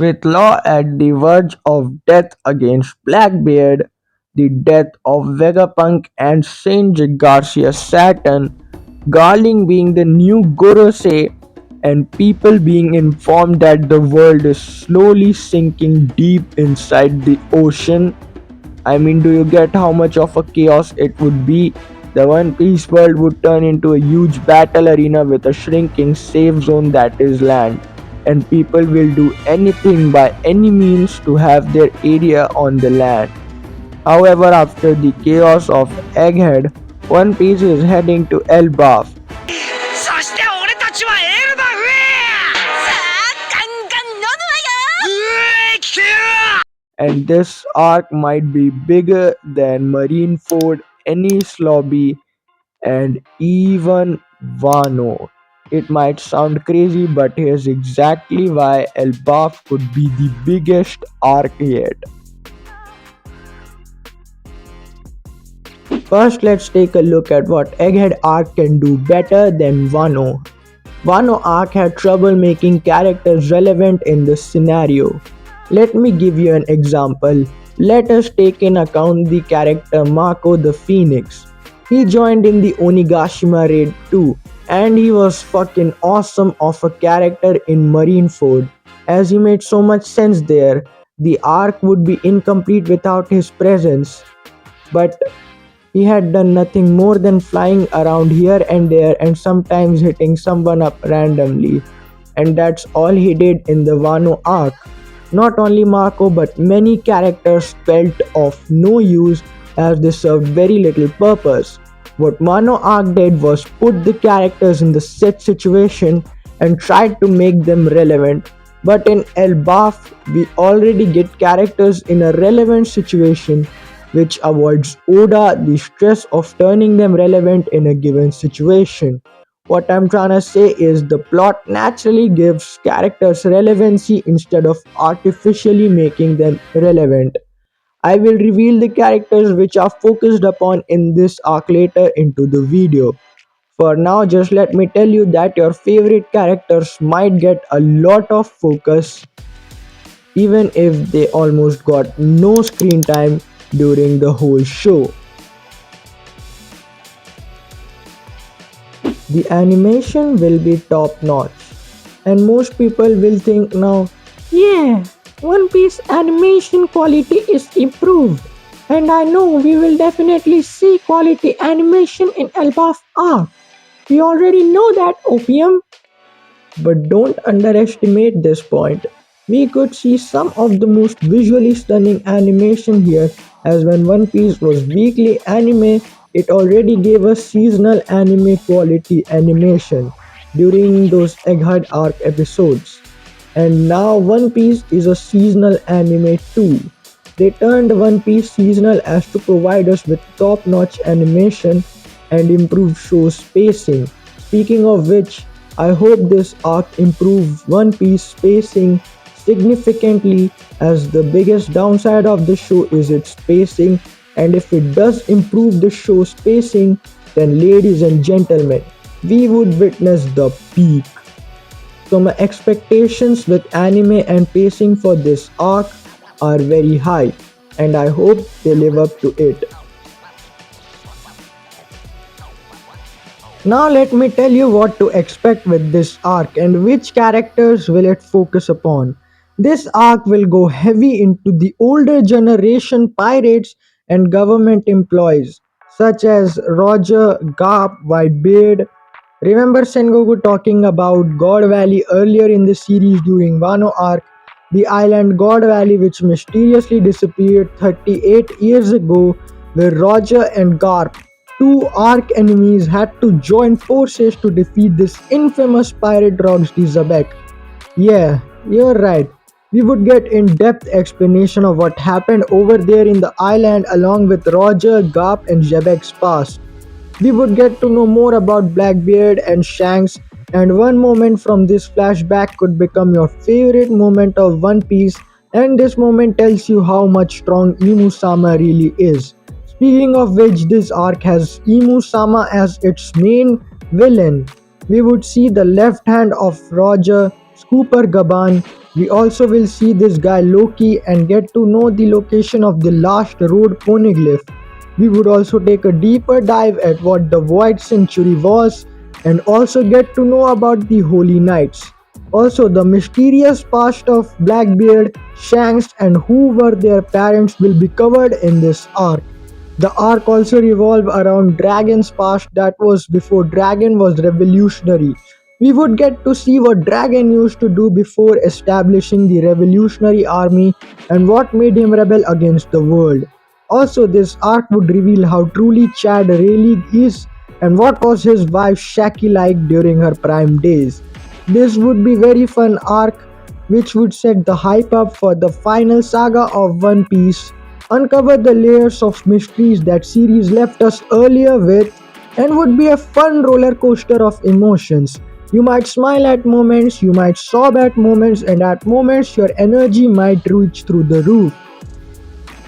With Law at the verge of death against Blackbeard, the death of Vegapunk and Saint Garcia Saturn, Garling being the new Gorosei, and people being informed that the world is slowly sinking deep inside the ocean. I mean, do you get how much of a chaos it would be? The One Piece world would turn into a huge battle arena with a shrinking safe zone that is land, and people will do anything by any means to have their area on the land. However, after the chaos of Egghead, One Piece is heading to Elbaf, そして俺たちはエルバフへさあガンガン飲むわよ聞けよ and this arc might be bigger than Marineford, Ennis Lobby, and even Wano. It might sound crazy, but here's exactly why Elbaf could be the biggest arc yet. First, let's take a look at what Egghead arc can do better than Wano. Wano arc had trouble making characters relevant in this scenario. Let me give you an example. Let us take in account the character Mako the Phoenix. He joined in the Onigashima raid too, and he was fucking awesome of a character in Marineford, as he made so much sense there. The arc would be incomplete without his presence, but he had done nothing more than flying around here and there and sometimes hitting someone up randomly. And that's all he did in the Wano arc. Not only Mako but many characters felt of no use as they served very little purpose. What Wano arc did was put the characters in the set situation and tried to make them relevant. But in Elbaf, we already get characters in a relevant situation, which avoids Oda the stress of turning them relevant in a given situation. What I'm trying to say is the plot naturally gives characters relevancy instead of artificially making them relevant. I will reveal the characters which are focused upon in this arc later into the video. For now, just let me tell you that your favorite characters might get a lot of focus even if they almost got no screen time during the whole show. The animation will be top notch, and most people will think now, yeah, One Piece animation quality is improved, and I know we will definitely see quality animation in Elbaf arc. We already know that, Opium. But don't underestimate this point. We could see some of the most visually stunning animation here, as when One Piece was weekly anime, it already gave us seasonal anime quality animation during those Egghead arc episodes. And now One Piece is a seasonal anime too. They turned One Piece seasonal as to provide us with top-notch animation and improved show's pacing. Speaking of which, I hope this arc improves One Piece pacing significantly, as the biggest downside of the show is its pacing, and if it does improve the show's pacing, then ladies and gentlemen, we would witness the peak. So my expectations with anime and pacing for this arc are very high, and I hope they live up to it. Now let me tell you what to expect with this arc and which characters will it focus upon. This arc will go heavy into the older generation pirates and government employees such as Roger, Garp, Whitebeard. Remember Sengoku talking about God Valley earlier in the series during Wano arc, the island God Valley which mysteriously disappeared 38 years ago, where Roger and Garp, two arch enemies, had to join forces to defeat this infamous pirate rogues the Zabek. Yeah, you're right. We would get in-depth explanation of what happened over there in the island along with Roger, Garp and Jebek's past. We would get to know more about Blackbeard and Shanks, and one moment from this flashback could become your favorite moment of One Piece, and this moment tells you how much strong Imu-sama really is. Speaking of which, this arc has Imu-sama as its main villain. We would see the left hand of Roger, Scooper Gaban. We also will see this guy Loki and get to know the location of the last road poneglyph. We would also take a deeper dive at what the Void Century was and also get to know about the Holy Knights. Also, the mysterious past of Blackbeard, Shanks, and who were their parents will be covered in this arc. The arc also revolved around Dragon's past that was before Dragon was revolutionary. We would get to see what Dragon used to do before establishing the revolutionary army and what made him rebel against the world. Also, this arc would reveal how truly Chad really is and what was his wife Shaki like during her prime days. This would be very fun arc which would set the hype up for the final saga of One Piece, uncover the layers of mysteries that series left us earlier with, and would be a fun roller coaster of emotions. You might smile at moments, you might sob at moments, and at moments your energy might reach through the roof.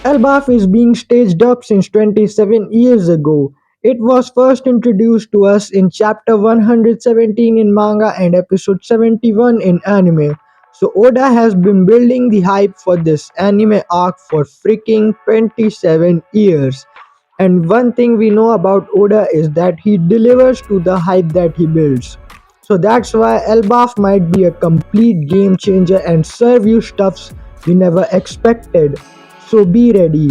Elbaf is being staged up since 27 years ago. It was first introduced to us in chapter 117 in manga and episode 71 in anime. So Oda has been building the hype for this anime arc for freaking 27 years. And one thing we know about Oda is that he delivers to the hype that he builds. So that's why Elbaf might be a complete game changer and serve you stuffs you never expected. So be ready.